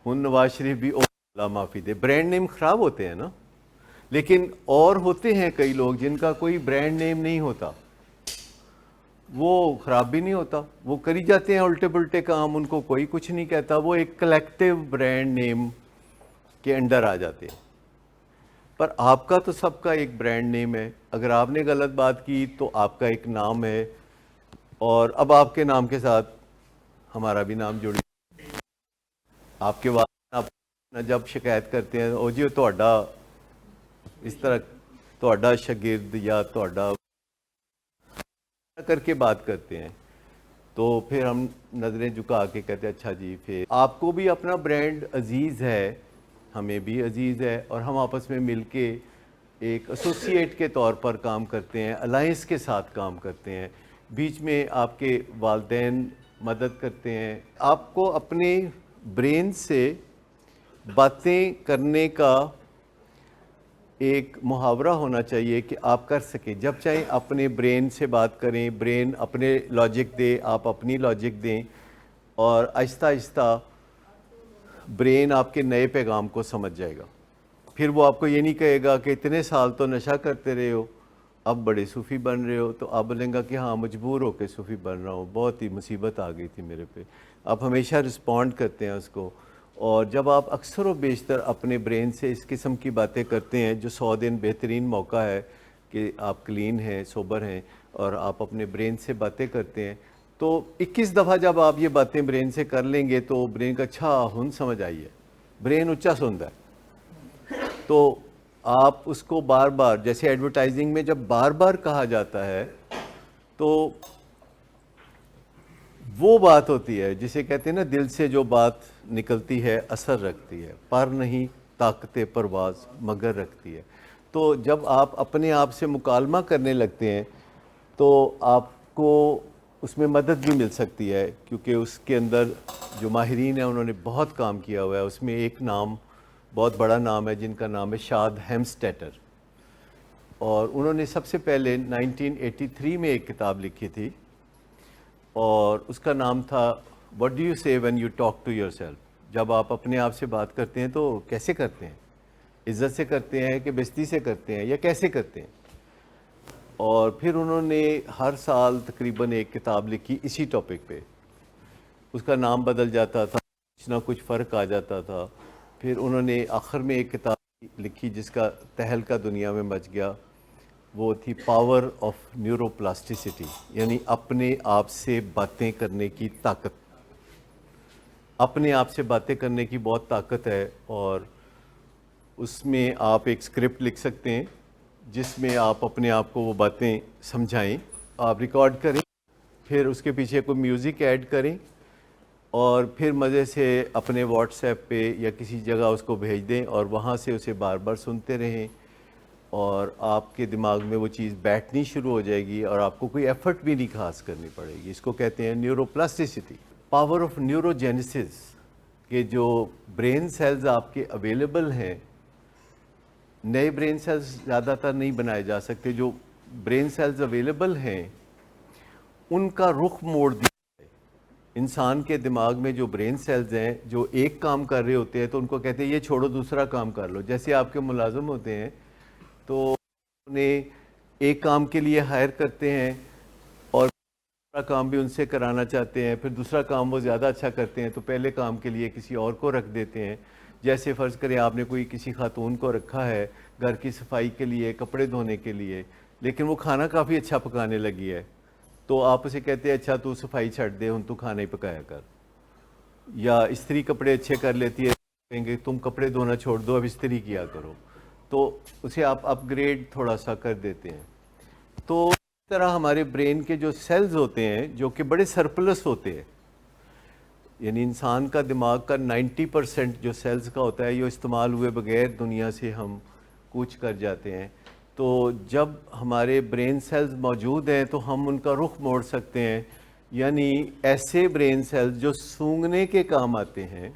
ہن نواز شریف بھی او اللہ معافی دے. برانڈ نیم خراب ہوتے ہیں نا. لیکن اور ہوتے ہیں کئی لوگ جن کا کوئی برانڈ نیم نہیں ہوتا, وہ خراب بھی نہیں ہوتا, وہ کری جاتے ہیں الٹے پلٹے کام, ان کو کوئی کچھ نہیں کہتا, وہ ایک کلیکٹیو برانڈ نیم کے انڈر آ جاتے ہیں. پر آپ کا تو سب کا ایک برانڈ نیم ہے, اگر آپ نے غلط بات کی تو آپ کا ایک نام ہے, اور اب آپ کے نام کے ساتھ ہمارا بھی نام جڑی. آپ کے والد جب شکایت کرتے ہیں او جی تہاڈا اس طرح تہاڈا شاگرد یا تہاڈا کر کے بات کرتے ہیں, تو پھر ہم نظریں جھکا کے کہتے ہیں اچھا جی. پھر آپ کو بھی اپنا برانڈ عزیز ہے, ہمیں بھی عزیز ہے, اور ہم آپس میں مل کے ایک ایسوسیٹ کے طور پر کام کرتے ہیں, الائنس کے ساتھ کام کرتے ہیں. بیچ میں آپ کے والدین مدد کرتے ہیں. آپ کو اپنے برین سے باتیں کرنے کا ایک محاورہ ہونا چاہیے کہ آپ کر سکیں, جب چاہیں اپنے برین سے بات کریں, برین اپنے لاجک دے, آپ اپنی لاجک دیں, اور آہستہ آہستہ برین آپ کے نئے پیغام کو سمجھ جائے گا. پھر وہ آپ کو یہ نہیں کہے گا کہ اتنے سال تو نشہ کرتے رہے ہو, اب بڑے صوفی بن رہے ہو, تو آپ بولیں گا کہ ہاں مجبور ہو کے صوفی بن رہا ہوں, بہت ہی مصیبت آ گئی تھی میرے پہ. آپ ہمیشہ رسپونڈ کرتے ہیں اس کو. اور جب آپ اکثر و بیشتر اپنے برین سے اس قسم کی باتیں کرتے ہیں, جو 100 دن بہترین موقع ہے کہ آپ کلین ہیں, سوبر ہیں, اور آپ اپنے برین سے باتیں کرتے ہیں, تو 21 دفعہ جب آپ یہ باتیں برین سے کر لیں گے تو برین کا اچھا ہن سمجھ آئی ہے, برین اچھا سنتا ہے. تو آپ اس کو بار بار, جیسے ایڈورٹائزنگ میں جب بار بار کہا جاتا ہے تو وہ بات ہوتی ہے جسے کہتے ہیں نا, دل سے جو بات نکلتی ہے اثر رکھتی ہے, پر نہیں طاقت پرواز مگر رکھتی ہے. تو جب آپ اپنے آپ سے مکالمہ کرنے لگتے ہیں تو آپ کو اس میں مدد بھی مل سکتی ہے, کیونکہ اس کے اندر جو ماہرین ہیں انہوں نے بہت کام کیا ہوا ہے. اس میں ایک نام بہت بڑا نام ہے جن کا نام ہے شاد ہیمسٹیٹر, اور انہوں نے سب سے پہلے 1983 میں ایک کتاب لکھی تھی, اور اس کا نام تھا what do you say when you talk to yourself. جب آپ اپنے آپ سے بات کرتے ہیں تو کیسے کرتے ہیں, عزت سے کرتے ہیں کہ بےعزتی سے کرتے ہیں, یا کیسے کرتے ہیں. اور پھر انہوں نے ہر سال تقریباً ایک کتاب لکھی اسی ٹاپک پہ, اس کا نام بدل جاتا تھا, کچھ نہ کچھ فرق آ جاتا تھا. پھر انہوں نے آخر میں ایک کتاب لکھی جس کا تہلکہ دنیا میں مچ گیا, وہ تھی پاور آف نیورو پلاسٹیسٹی, یعنی اپنے آپ سے باتیں کرنے کی طاقت. اپنے آپ سے باتیں کرنے کی بہت طاقت ہے, اور اس میں آپ ایک اسکرپٹ لکھ سکتے ہیں جس میں آپ اپنے آپ کو وہ باتیں سمجھائیں, آپ ریکارڈ کریں, پھر اس کے پیچھے کوئی میوزک ایڈ کریں, اور پھر مزے سے اپنے واٹس ایپ پہ یا کسی جگہ اس کو بھیج دیں, اور وہاں سے اسے بار بار سنتے رہیں, اور آپ کے دماغ میں وہ چیز بیٹھنی شروع ہو جائے گی, اور آپ کو کوئی ایفرٹ بھی نہیں خاص کرنی پڑے گی. اس کو کہتے ہیں نیورو پلاسٹیسٹی. پاور آف نیوروجینیسس, کہ جو برین سیلز آپ کے اویلیبل ہیں, نئے برین سیلز زیادہ تر نہیں بنائے جا سکتے, جو برین سیلز اویلیبل ہیں ان کا رخ موڑ دیا ہے. انسان کے دماغ میں جو برین سیلز ہیں جو ایک کام کر رہے ہوتے ہیں تو ان کو کہتے ہیں یہ چھوڑو دوسرا کام کر لو. جیسے آپ کے ملازم ہوتے ہیں تو انہیں ایک کام کے لیے ہائر کرتے ہیں, اور دوسرا کام بھی ان سے کرانا چاہتے ہیں, پھر دوسرا کام وہ زیادہ اچھا کرتے ہیں تو پہلے کام کے لیے کسی اور کو رکھ دیتے ہیں. جیسے فرض کریں آپ نے کوئی کسی خاتون کو رکھا ہے گھر کی صفائی کے لیے, کپڑے دھونے کے لیے, لیکن وہ کھانا کافی اچھا پکانے لگی ہے, تو آپ اسے کہتے ہیں اچھا تو صفائی چھੱਡ دے, ہن تو کھانا ہی پکایا کر. یا استری کپڑے اچھے کر لیتی ہے, کہیں گے تم کپڑے دھونا چھوڑ دو, اب استری کیا کرو, تو اسے آپ اپ گریڈ تھوڑا سا کر دیتے ہیں. تو اس طرح ہمارے برین کے جو سیلز ہوتے ہیں جو کہ بڑے سرپلس ہوتے ہیں, یعنی انسان کا دماغ کا 90% جو سیلز کا ہوتا ہے یہ استعمال ہوئے بغیر دنیا سے ہم کوچ کر جاتے ہیں. تو جب ہمارے برین سیلز موجود ہیں تو ہم ان کا رخ موڑ سکتے ہیں, یعنی ایسے برین سیلز جو سونگھنے کے کام آتے ہیں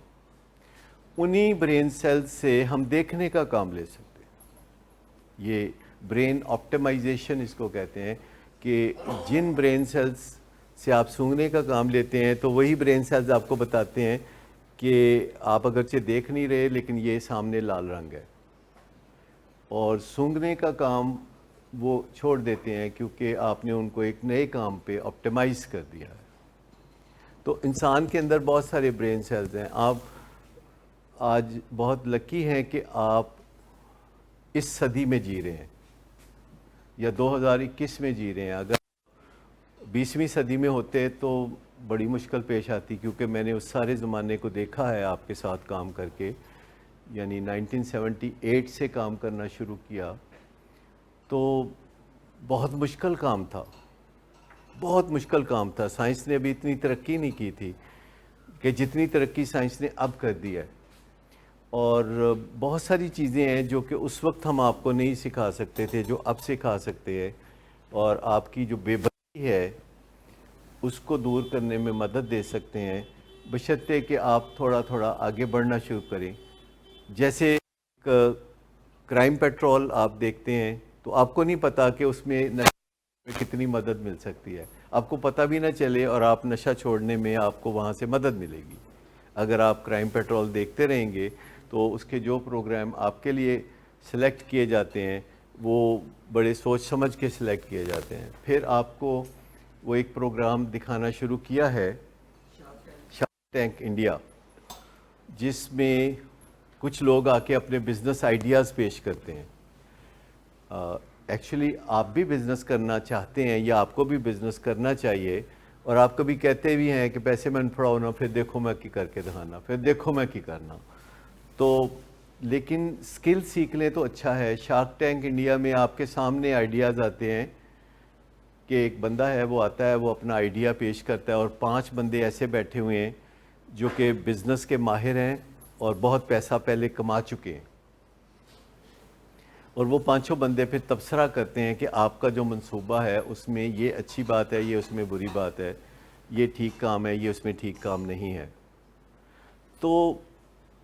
انہی برین سیلز سے ہم دیکھنے کا کام لے سکتے ہیں. یہ برین آپٹیمائزیشن اس کو کہتے ہیں, کہ جن برین سیلز سے آپ سونگھنے کا کام لیتے ہیں تو وہی برین سیلز آپ کو بتاتے ہیں کہ آپ اگرچہ دیکھ نہیں رہے لیکن یہ سامنے لال رنگ ہے. اور سونگھنے کا کام وہ چھوڑ دیتے ہیں کیونکہ آپ نے ان کو ایک نئے کام پہ آپٹیمائز کر دیا ہے. تو انسان کے اندر بہت سارے برین سیلز ہیں. آپ آج بہت لکی ہیں کہ آپ اس صدی میں جی رہے ہیں یا 2021 میں جی رہے ہیں. اگر 20ویں صدی میں ہوتے تو بڑی مشکل پیش آتی, کیونکہ میں نے اس سارے زمانے کو دیکھا ہے آپ کے ساتھ کام کر کے. یعنی 1978 سے کام کرنا شروع کیا تو بہت مشکل کام تھا, بہت مشکل کام تھا. سائنس نے ابھی اتنی ترقی نہیں کی تھی کہ جتنی ترقی سائنس نے اب کر دی ہے. اور بہت ساری چیزیں ہیں جو کہ اس وقت ہم آپ کو نہیں سکھا سکتے تھے جو اب سکھا سکتے ہیں, اور آپ کی جو بے بسی ہے اس کو دور کرنے میں مدد دے سکتے ہیں, بشرطے کہ آپ تھوڑا تھوڑا آگے بڑھنا شروع کریں. جیسے کرائم پیٹرول آپ دیکھتے ہیں تو آپ کو نہیں پتا کہ اس میں نشے میں کتنی مدد مل سکتی ہے. آپ کو پتہ بھی نہ چلے اور آپ نشہ چھوڑنے میں آپ کو وہاں سے مدد ملے گی. اگر آپ کرائم پیٹرول دیکھتے رہیں گے تو اس کے جو پروگرام آپ کے لیے سلیکٹ کیے جاتے ہیں وہ بڑے سوچ سمجھ کے سلیکٹ کیے جاتے ہیں. پھر آپ کو وہ ایک پروگرام دکھانا شروع کیا ہے شارک ٹینک انڈیا, جس میں کچھ لوگ آ کے اپنے بزنس آئیڈیاز پیش کرتے ہیں. ایکچولی آپ بھی بزنس کرنا چاہتے ہیں یا آپ کو بھی بزنس کرنا چاہیے, اور آپ کبھی کہتے بھی ہیں کہ پیسے میں پڑاؤ نا, پھر دیکھو میں کی کر کے دکھانا, پھر دیکھو میں کی کرنا. تو لیکن سکل سیکھ لیں تو اچھا ہے. شارک ٹینک انڈیا میں آپ کے سامنے آئیڈیاز آتے ہیں کہ ایک بندہ ہے, وہ آتا ہے, وہ اپنا آئیڈیا پیش کرتا ہے, اور 5 بندے ایسے بیٹھے ہوئے ہیں جو کہ بزنس کے ماہر ہیں اور بہت پیسہ پہلے کما چکے ہیں. اور وہ 5 بندے پھر تبصرہ کرتے ہیں کہ آپ کا جو منصوبہ ہے اس میں یہ اچھی بات ہے, یہ اس میں بری بات ہے, یہ ٹھیک کام ہے, یہ اس میں ٹھیک کام نہیں ہے. تو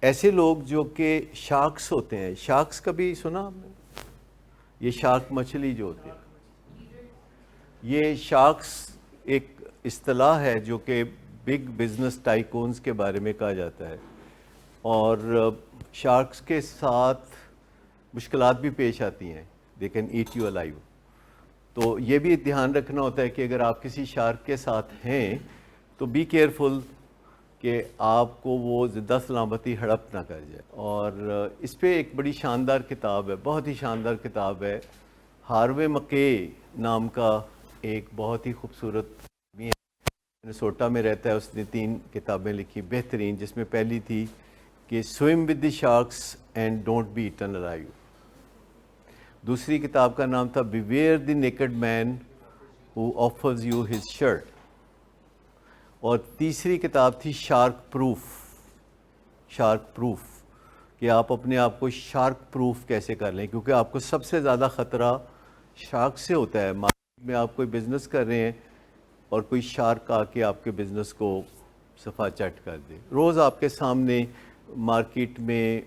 ایسے لوگ جو کہ شارکس ہوتے ہیں, شارکس کبھی سنا آپ نے؟ یہ شارک مچھلی جو ہوتی ہے, یہ شارکس ایک اصطلاح ہے جو کہ بگ بزنس ٹائکونز کے بارے میں کہا جاتا ہے. اور شارکس کے ساتھ مشکلات بھی پیش آتی ہیں, they can eat you alive. تو یہ بھی دھیان رکھنا ہوتا ہے کہ اگر آپ کسی شارک کے ساتھ ہیں تو بی کیئرفل کہ آپ کو وہ زندہ سلامتی ہڑپ نہ کر جائے. اور اس پہ ایک بڑی شاندار کتاب ہے, بہت ہی شاندار کتاب ہے. ہاروے مکے نام کا ایک بہت ہی خوبصورت آدمی ہے, منیسوٹا میں رہتا ہے. اس نے 3 کتابیں لکھی بہترین, جس میں پہلی تھی کہ swim with the sharks and don't be eaten alive. دوسری کتاب کا نام تھا beware the naked man who offers you his shirt. اور تیسری کتاب تھی شارک پروف, شارک پروف, کہ آپ اپنے آپ کو شارک پروف کیسے کر لیں, کیونکہ آپ کو سب سے زیادہ خطرہ شارک سے ہوتا ہے. مارکیٹ میں آپ کوئی بزنس کر رہے ہیں اور کوئی شارک آ کے آپ کے بزنس کو صفا چٹ کر دے. روز آپ کے سامنے مارکیٹ میں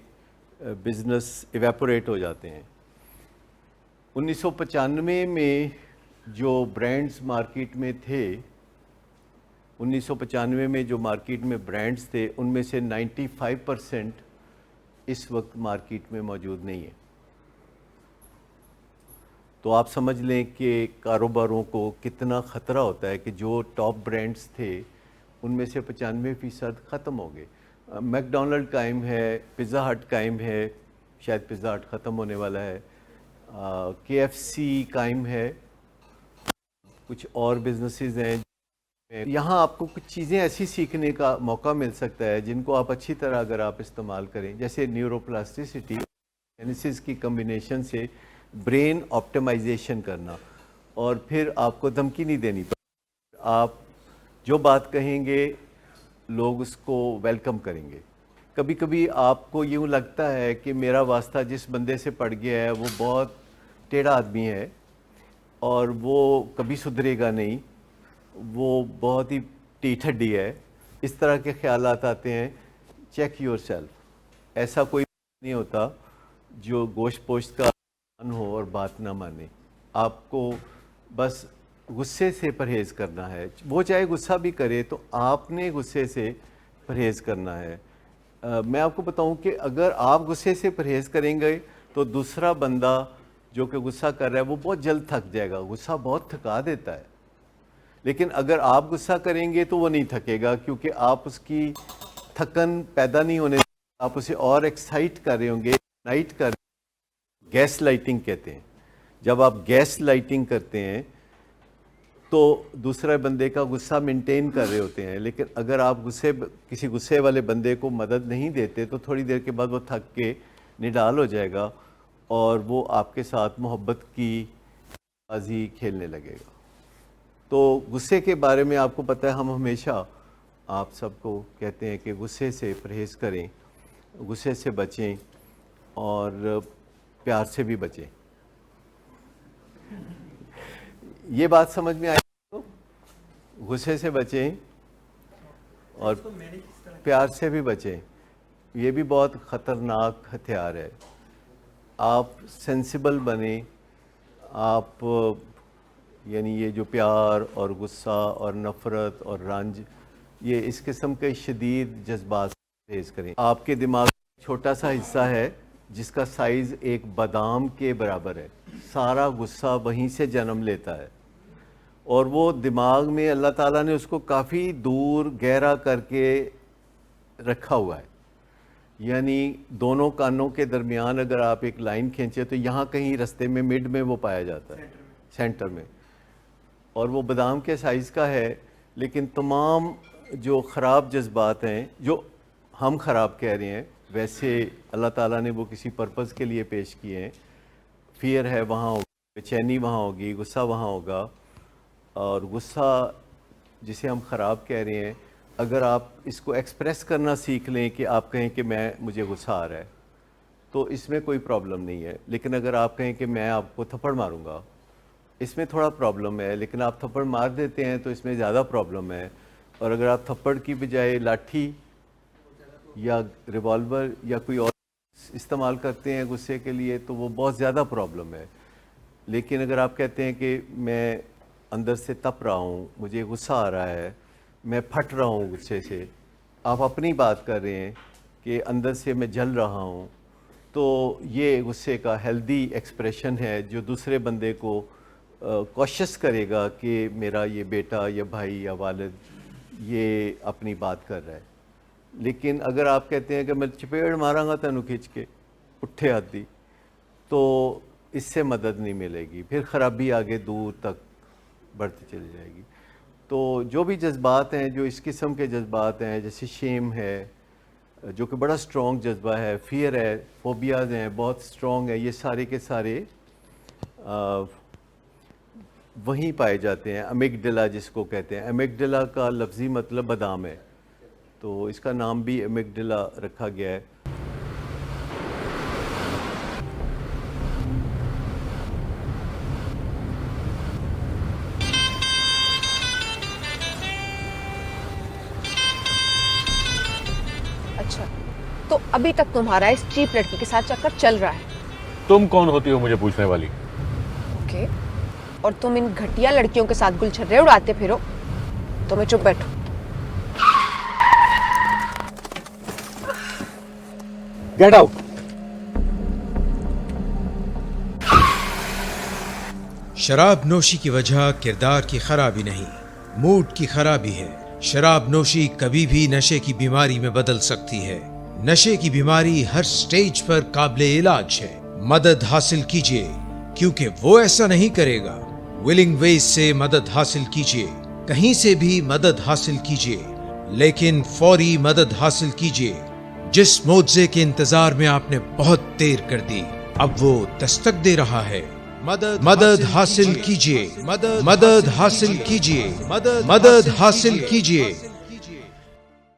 بزنس ایویپوریٹ ہو جاتے ہیں. 1995 میں جو برانڈز مارکیٹ میں تھے, 1995 میں جو مارکیٹ میں برانڈز تھے ان میں سے 95% اس وقت مارکیٹ میں موجود نہیں ہیں. تو آپ سمجھ لیں کہ کاروباروں کو کتنا خطرہ ہوتا ہے کہ جو ٹاپ برانڈز تھے ان میں سے 95% ختم ہو گئے. میک ڈونلڈ قائم ہے, پیزا ہٹ قائم ہے, شاید پیزا ہٹ ختم ہونے والا ہے, KFC قائم ہے, کچھ اور بزنسز ہیں. یہاں آپ کو کچھ چیزیں ایسی سیکھنے کا موقع مل سکتا ہے جن کو آپ اچھی طرح اگر آپ استعمال کریں, جیسے نیورو پلاسٹیسٹی, جینیسس کی کمبینیشن سے برین آپٹیمائزیشن کرنا, اور پھر آپ کو دھمکی نہیں دینی پڑے. آپ جو بات کہیں گے لوگ اس کو ویلکم کریں گے. کبھی کبھی آپ کو یوں لگتا ہے کہ میرا واسطہ جس بندے سے پڑ گیا ہے وہ بہت ٹیڑھا آدمی ہے اور وہ کبھی سدھرے گا نہیں, وہ بہت ہی ٹیٹ ہڈی ہے. اس طرح کے خیالات آتے ہیں. Check your self. ایسا کوئی نہیں ہوتا جو گوشت پوشت کا ہو اور بات نہ مانے. آپ کو بس غصے سے پرہیز کرنا ہے. وہ چاہے غصہ بھی کرے تو آپ نے غصے سے پرہیز کرنا ہے. میں آپ کو بتاؤں کہ اگر آپ غصے سے پرہیز کریں گے تو دوسرا بندہ جو کہ غصہ کر رہا ہے وہ بہت جلد تھک جائے گا. غصہ بہت تھکا دیتا ہے, لیکن اگر آپ غصہ کریں گے تو وہ نہیں تھکے گا, کیونکہ آپ اس کی تھکن پیدا نہیں ہونے, آپ اسے اور ایکسائٹ کر رہے ہوں گے, نائٹ کر. گیس لائٹنگ کہتے ہیں. جب آپ گیس لائٹنگ کرتے ہیں تو دوسرے بندے کا غصہ مینٹین کر رہے ہوتے ہیں, لیکن اگر آپ کسی غصے والے بندے کو مدد نہیں دیتے تو تھوڑی دیر کے بعد وہ تھک کے نڈال ہو جائے گا اور وہ آپ کے ساتھ محبت کی بازی کھیلنے لگے گا. تو غصے کے بارے میں آپ کو پتہ ہے, ہم ہمیشہ آپ سب کو کہتے ہیں کہ غصے سے پرہیز کریں, غصے سے بچیں اور پیار سے بھی بچیں. یہ بات سمجھ میں آئی تو غصے سے بچیں اور پیار سے بھی بچیں. یہ بھی بہت خطرناک ہتھیار ہے. آپ سینسیبل بنیں, آپ یعنی یہ جو پیار اور غصہ اور نفرت اور رنج, یہ اس قسم کے شدید جذبات سے پرہیز کریں. آپ کے دماغ میں چھوٹا سا حصہ ہے جس کا سائز ایک بادام کے برابر ہے, سارا غصہ وہیں سے جنم لیتا ہے, اور وہ دماغ میں اللہ تعالیٰ نے اس کو کافی دور گہرا کر کے رکھا ہوا ہے. یعنی دونوں کانوں کے درمیان اگر آپ ایک لائن کھینچے تو یہاں کہیں رستے میں مڈ میں وہ پایا جاتا ہے, سینٹر میں, اور وہ بادام کے سائز کا ہے. لیکن تمام جو خراب جذبات ہیں, جو ہم خراب کہہ رہے ہیں, ویسے اللہ تعالیٰ نے وہ کسی پرپز کے لیے پیش کیے ہیں. فیئر ہے وہاں ہوگی, بے چینی وہاں ہوگی, غصہ وہاں ہوگا. اور غصہ جسے ہم خراب کہہ رہے ہیں, اگر آپ اس کو ایکسپریس کرنا سیکھ لیں کہ آپ کہیں کہ مجھے غصہ آ رہا ہے, تو اس میں کوئی پرابلم نہیں ہے. لیکن اگر آپ کہیں کہ میں آپ کو تھپڑ ماروں گا, اس میں تھوڑا پرابلم ہے. لیکن آپ تھپڑ مار دیتے ہیں تو اس میں زیادہ پرابلم ہے. اور اگر آپ تھپڑ کی بجائے لاٹھی یا ریوالور یا کوئی اور استعمال کرتے ہیں غصے کے لیے تو وہ بہت زیادہ پرابلم ہے. لیکن اگر آپ کہتے ہیں کہ میں اندر سے تپ رہا ہوں, مجھے غصہ آ رہا ہے, میں پھٹ رہا ہوں غصے سے, آپ اپنی بات کر رہے ہیں کہ اندر سے میں جل رہا ہوں, تو یہ غصے کا ہیلدی ایکسپریشن ہے جو دوسرے بندے کو کوشش کرے گا کہ میرا یہ بیٹا یا بھائی یا والد یہ اپنی بات کر رہا ہے. لیکن اگر آپ کہتے ہیں کہ میں چپیڑ ماراں گا تینوں کھینچ کے اٹھے آتی, تو اس سے مدد نہیں ملے گی, پھر خرابی آگے دور تک بڑھتی چلی جائے گی. تو جو بھی جذبات ہیں, جو اس قسم کے جذبات ہیں, جیسے شیم ہے جو کہ بڑا سٹرونگ جذبہ ہے, فیئر ہے, فوبیاز ہیں بہت سٹرونگ ہے, یہ سارے کے سارے وہیں پائے جاتے ہیں. امیگڈلا جس کو کہتے ہیں, امیگڈلا کا لفظی مطلب بادام ہے, تو اس کا نام بھی امیگڈلا رکھا گیا ہے. اچھا, تو ابھی تک تمہارا اس چیپ لڑکی کے ساتھ چکر چل رہا ہے. تم کون ہوتی ہو مجھے پوچھنے والی؟ اوکے, اور تم ان گھٹیا لڑکیوں کے ساتھ گلچھرے اڑاتے پھرو, تو میں چپ بیٹھو. Get out. شراب نوشی کی وجہ کردار کی خرابی نہیں, موڈ کی خرابی ہے. شراب نوشی کبھی بھی نشے کی بیماری میں بدل سکتی ہے. نشے کی بیماری ہر سٹیج پر قابل علاج ہے. مدد حاصل کیجیے, کیونکہ وہ ایسا نہیں کرے گا. ولنگ ویز سے مدد حاصل کیجیے, کہیں سے بھی مدد حاصل کیجیے, لیکن فوری مدد حاصل کیجیے. جس معجزے کے انتظار میں آپ نے بہت دیر کر دی, اب وہ دستک دے رہا ہے. مدد حاصل کیجیے, مدد حاصل کیجیے, مدد حاصل کیجیے.